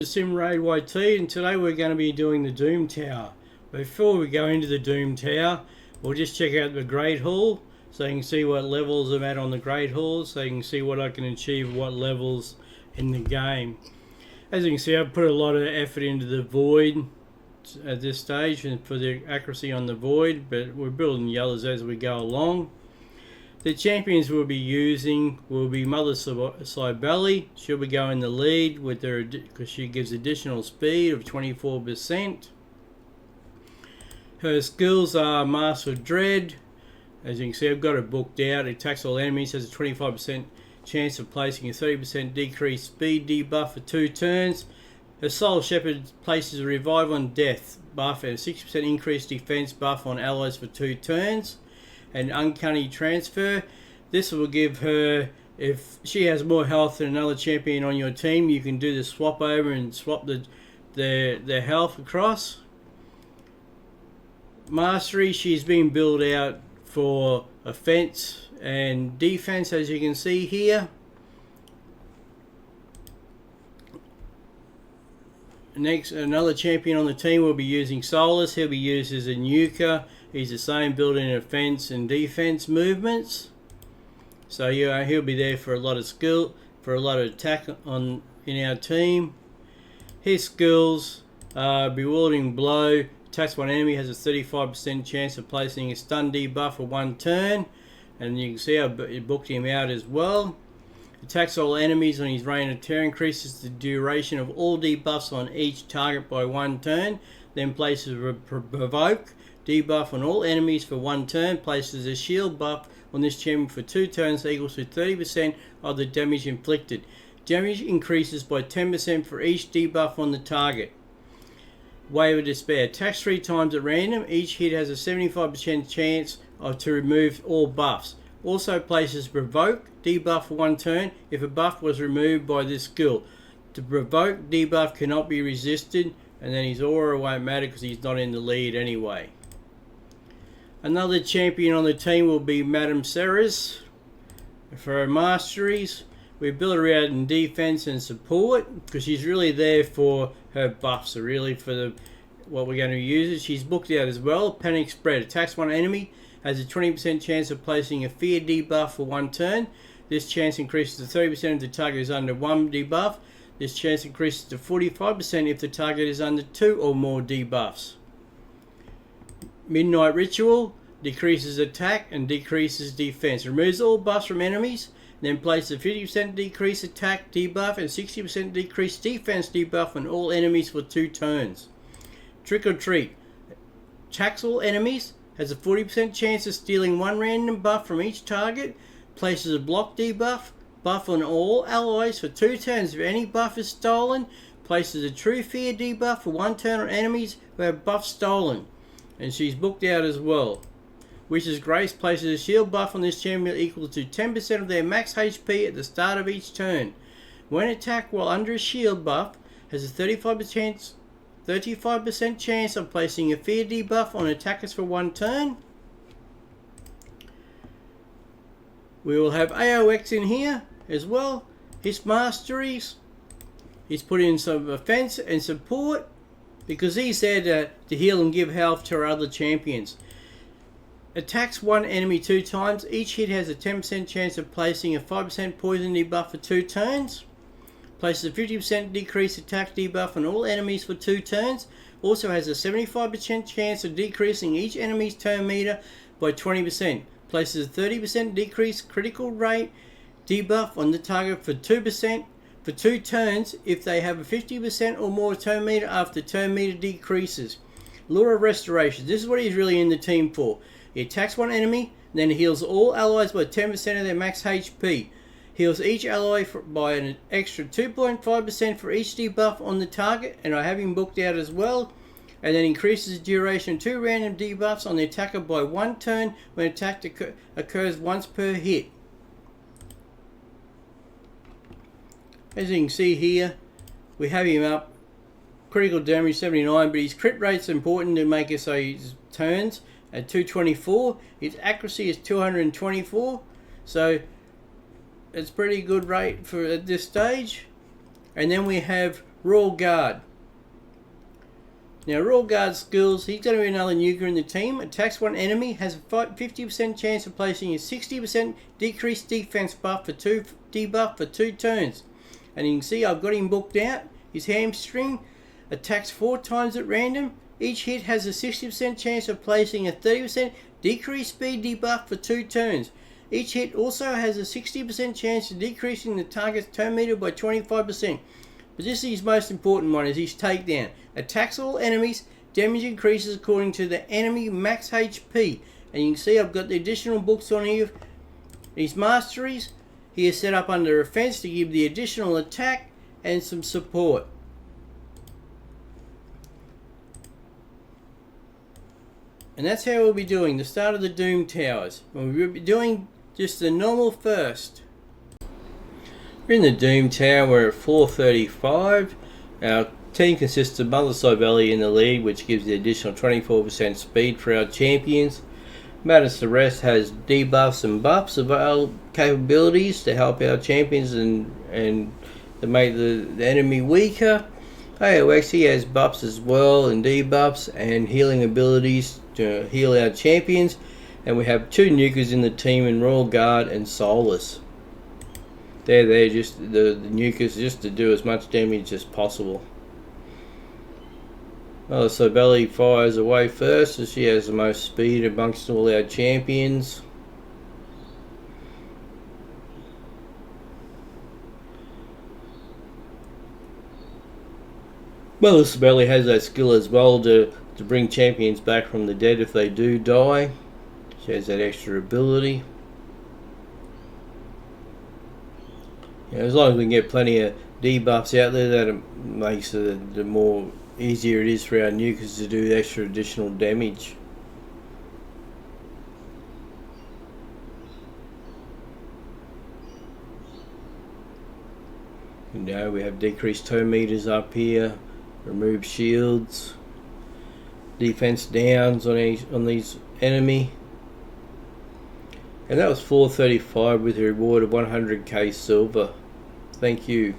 Simraid YT, and today we're going to be doing the Doom Tower. Before we go into the Doom Tower, we'll just check out the Great Hall so you can see what levels I'm at on the Great Hall, so you can see what I can achieve, what levels in the game. As you can see, I've put a lot of effort into the Void at this stage and for the accuracy on the Void, but we're building yellows as we go along. The champions we'll be using will be Mother Cybele. She'll be going the lead with her because she gives additional speed of 24%. Her skills are Master of Dread. As you can see, I've got it booked out. It attacks all enemies, has a 25% chance of placing a 30% decreased speed debuff for 2 turns. Her Soul Shepherd places a Revive on Death buff and a 60% increased defense buff on allies for 2 turns. And Uncanny Transfer. This will give her, if she has more health than another champion on your team, you can do the swap over and swap their health across. Mastery, she's been built out for offense and defense, as you can see here. Next, another champion on the team will be using Solus. He'll be used as a nuker. He's the same building offense and defense movements. So yeah, he'll be there for a lot of skill, for a lot of attack in our team. His skills are Bewildering Blow. Attacks one enemy, has a 35% chance of placing a stun debuff for 1 turn. And you can see I booked him out as well. Attacks all enemies on his Reign of Terror, increases the duration of all debuffs on each target by 1 turn. Then places a Provoke debuff on all enemies for 1 turn, places a shield buff on this champion for 2 turns equals to 30% of the damage inflicted. Damage increases by 10% for each debuff on the target. Wave of Despair. Attacks 3 times at random. Each hit has a 75% chance to remove all buffs. Also places Provoke debuff for 1 turn if a buff was removed by this skill. The Provoke debuff cannot be resisted, and then his aura won't matter because he's not in the lead anyway. Another champion on the team will be Madame Ceres. For her masteries, we build her out in defense and support because she's really there for her buffs, so really for what we're going to use. She's booked out as well. Panic Spread. Attacks one enemy, has a 20% chance of placing a fear debuff for 1 turn. This chance increases to 30% if the target is under 1 debuff. This chance increases to 45% if the target is under 2 or more debuffs. Midnight Ritual decreases attack and decreases defense. Removes all buffs from enemies, then places a 50% decrease attack debuff and 60% decrease defense debuff on all enemies for 2 turns. Trick or Treat. Attacks all enemies, has a 40% chance of stealing 1 random buff from each target, places a block debuff, buff on all allies for 2 turns if any buff is stolen, places a True Fear debuff for 1 turn on enemies who have buff stolen. And she's booked out as well. Witch's Grace places a shield buff on this champion equal to 10% of their max HP at the start of each turn. When attacked while under a shield buff, has a 35% chance of placing a fear debuff on attackers for 1 turn. We will have AOX in here as well. His masteries, he's put in some offense and support because he's there to heal and give health to our other champions. Attacks 1 enemy 2 times. Each hit has a 10% chance of placing a 5% poison debuff for 2 turns. Places a 50% decreased attack debuff on all enemies for 2 turns. Also has a 75% chance of decreasing each enemy's turn meter by 20%. Places a 30% decreased critical rate debuff on the target for 2% for 2 turns if they have a 50% or more turn meter after turn meter decreases. Lure of Restoration. This is what he's really in the team for. He attacks 1 enemy, then heals all allies by 10% of their max HP. Heals each ally by an extra 2.5% for each debuff on the target, and I have him booked out as well. And then increases the duration of 2 random debuffs on the attacker by 1 turn when attack occurs once per hit. As you can see here, we have him up. Critical damage 79, but his crit rate's important to make it so his turns at 224. His accuracy is 224, so it's pretty good rate for at this stage. And then we have Royal Guard. Now, Royal Guard skills, he's going to be another nuker in the team. Attacks one enemy, has a 50% chance of placing a 60% decreased defense buff for 2 debuff for 2 turns. And you can see I've got him booked out. His hamstring attacks 4 times at random. Each hit has a 60% chance of placing a 30% decreased speed debuff for 2 turns. Each hit also has a 60% chance of decreasing the target's turn meter by 25%. But this is his most important one, is his takedown. Attacks all enemies, damage increases according to the enemy max HP. And you can see I've got the additional books on here. His masteries, he is set up under offense to give the additional attack and some support. And that's how we'll be doing the start of the Doom Towers. And we'll be doing just the normal first. We're in the Doom Tower, we're at 435. Our team consists of Mother Cybele in the lead, which gives the additional 24% speed for our champions. Madness Arrest has debuffs and buffs available capabilities to help our champions and to make the enemy weaker. AOX, he has buffs as well and debuffs and healing abilities to heal our champions. And we have 2 nukers in the team in Royal Guard and Solus. They're just the nukers just to do as much damage as possible. Well, so Belly fires away first, as she has the most speed amongst all our champions. Well, Belly has that skill as well to bring champions back from the dead if they do die. She has that extra ability. As long as we can get plenty of debuffs out there, that makes the more easier it is for our nukers to do extra additional damage. You know, we have decreased turn meters up here, remove shields, defense downs on these enemy. And that was 435 with a reward of 100k silver. Thank you.